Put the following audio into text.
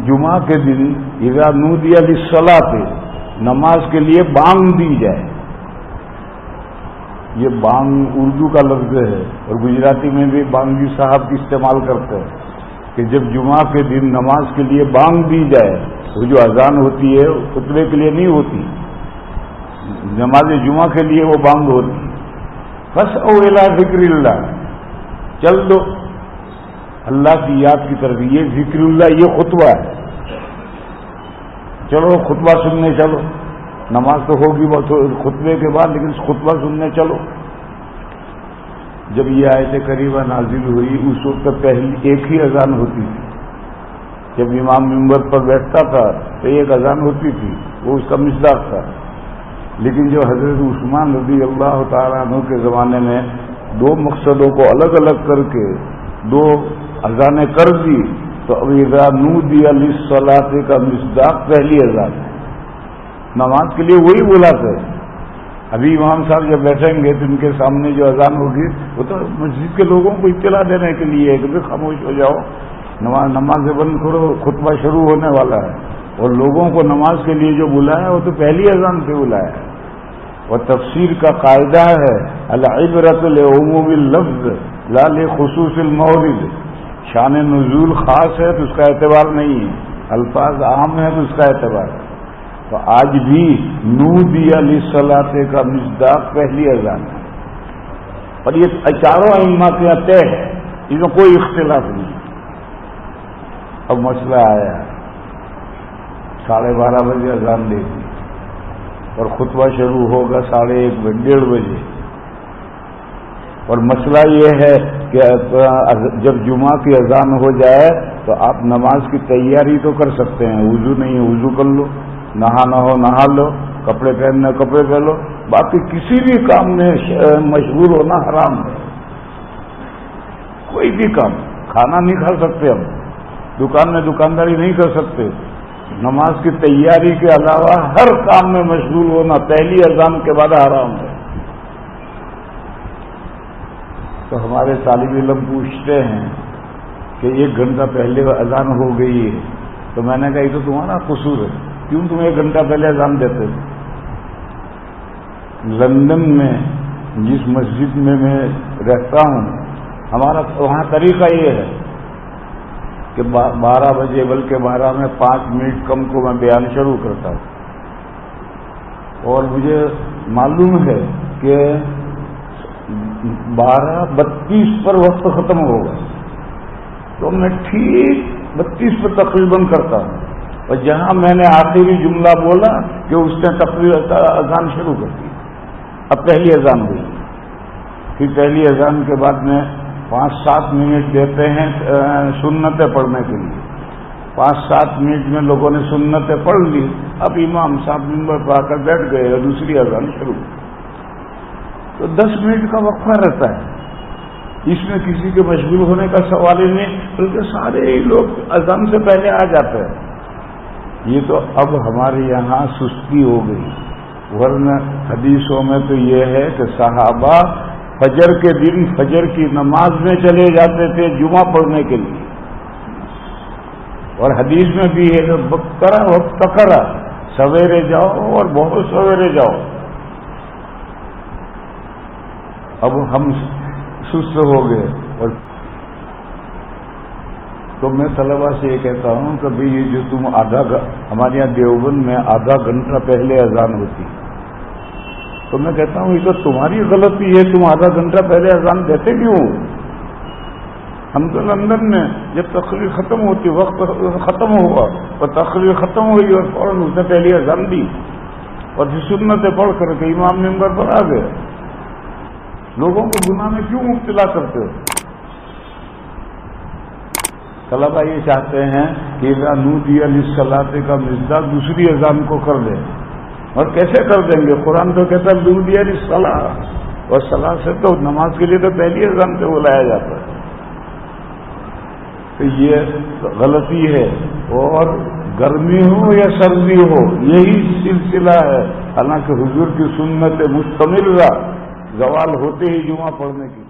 جمعہ کے دن اذا نودی للصلاۃ نماز کے لیے بانگ دی جائے. یہ بانگ اردو کا لفظ ہے اور گجراتی میں بھی بانگی صاحب کی استعمال کرتے ہیں کہ جب جمعہ کے دن نماز کے لیے بانگ دی جائے. وہ جو اذان ہوتی ہے خطبے کے لیے نہیں ہوتی, نماز جمعہ کے لیے وہ بانگ ہوتی. فَاسْعَوْا إِلَىٰ ذِكْرِ اللَّهِ, چل دو اللہ کی یاد کی طرف. یہ ذکر اللہ یہ خطبہ ہے. چلو خطبہ سننے چلو. نماز تو ہوگی خطبے کے بعد, لیکن خطبہ سننے چلو. جب یہ آیت کریمہ نازل ہوئی اس وقت پہلی ایک ہی اذان ہوتی تھی. جب امام منبر پر بیٹھتا تھا تو ایک اذان ہوتی تھی, وہ اس کا مصداق تھا. لیکن جو حضرت عثمان رضی اللہ تعالیٰ عنہ کے زمانے میں دو مقصدوں کو الگ الگ کر کے دو اذانیں کر دی, تو اب اذا نودی للصلاۃ کا مصداق پہلی اذان ہے. نماز کے لیے وہی بلاتے ہیں. ابھی امام صاحب جب بیٹھیں گے تو ان کے سامنے جو اذان ہوگی وہ تو مسجد کے لوگوں کو اطلاع دینے کے لیے ہے کہ بھی خاموش ہو جاؤ, نماز بند کرو, خطبہ شروع ہونے والا ہے. اور لوگوں کو نماز کے لیے جو بلایا وہ تو پہلی اذان سے بلایا ہے. اور تفسیر کا قاعدہ ہے العبرۃ لعموم اللفظ لا لخصوص المورد. شان نزول خاص ہے تو اس کا اعتبار نہیں ہے, الفاظ عام ہے تو اس کا اعتبار ہے. تو آج بھی نودی للصلاۃ کا مصداق پہلی اذان ہے. اور یہ چاروں ائمہ کے طے ہے, اس میں کوئی اختلاف نہیں. اب مسئلہ آیا 12:30 بجے اذان دے دی اور خطبہ شروع ہوگا 1:30 1:30 بجے. اور مسئلہ یہ ہے کہ جب جمعہ کی اذان ہو جائے تو آپ نماز کی تیاری تو کر سکتے ہیں. وضو نہیں ہے وضو کر لو, نہانا ہو نہا لو, کپڑے پہننے کپڑے پہن لو. باقی کسی بھی کام میں مشغول ہونا حرام ہے. کوئی بھی کام, کھانا نہیں کھا سکتے ہم, دکان میں دکانداری نہیں کر سکتے. نماز کی تیاری کے علاوہ ہر کام میں مشغول ہونا پہلی اذان کے بعد حرام ہے. تو ہمارے طالب علم پوچھتے ہیں کہ 1 گھنٹہ پہلے اذان ہو گئی ہے. تو میں نے کہا یہ تو تمہارا قصور ہے, کیوں تم 1 گھنٹہ پہلے اذان دیتے تھے. لندن میں جس مسجد میں رہتا ہوں, ہمارا وہاں طریقہ یہ ہے کہ 12 بجے بلکہ 12 میں 5 منٹ کم کو میں بیان شروع کرتا ہوں. اور مجھے معلوم ہے کہ 12:32 پر وقت ختم ہوگا, تو میں ٹھیک 32 پر تقریباً کرتا ہوں. اور جہاں میں نے آخری جملہ بولا کہ اس نے تقریباً اذان شروع کر دی. اب پہلی اذان ہوئی, پھر پہلی اذان کے بعد میں 5-7 منٹ دیتے ہیں سنتیں پڑھنے کے لیے. 5-7 منٹ میں لوگوں نے سنتیں پڑھ لی. اب امام صاحب منبر پر آ کر بیٹھ گئے اور دوسری اذان شروع. تو 10 منٹ کا وقفہ رہتا ہے. اس میں کسی کے مشغول ہونے کا سوال ہی نہیں, بلکہ سارے ہی لوگ اذان سے پہلے آ جاتے ہیں. یہ تو اب ہمارے یہاں سستی ہو گئی, ورنہ حدیثوں میں تو یہ ہے کہ صحابہ فجر کے دن فجر کی نماز میں چلے جاتے تھے جمعہ پڑھنے کے لیے. اور حدیث میں بھی ہے کہ بکرا وقت کرا, سویرے جاؤ اور بہت سویرے جاؤ. اب ہم سست ہو گئے. اور تو میں طلبا سے یہ کہتا ہوں کہ بھئی یہ جو تم ہمارے یہاں دیوبند میں آدھا گھنٹہ پہلے اذان ہوتی, تو میں کہتا ہوں یہ تو تمہاری غلطی ہے, تم آدھا گھنٹہ پہلے اذان دیتے کیوں؟ ہم تو لندن میں جب تقریر ختم ہوتی, وقت ختم ہوا اور تقریر ختم ہوئی اور فوراً اس نے پہلی اذان دی اور پھر سنتیں پڑھ کر کے امام منبر پر آ گئے. لوگوں کو گناہ میں کیوں مبتلا کرتے ہو؟ طلبا یہ چاہتے ہیں کہ اذا نودی للصلاۃ کا مصداق دوسری اذان کو کر دیں. اور کیسے کر دیں گے؟ قرآن تو کہتا ہے نودی للصلاۃ, اور صلاۃ سے تو نماز کے لیے تو پہلی اذان سے بلایا جاتا ہے. تو یہ غلطی ہے. اور گرمی ہو یا سردی ہو یہی سلسلہ ہے. حالانکہ حضور کی سنت مستمرہ زوال ہوتے ہی جمعہ پڑھنے کی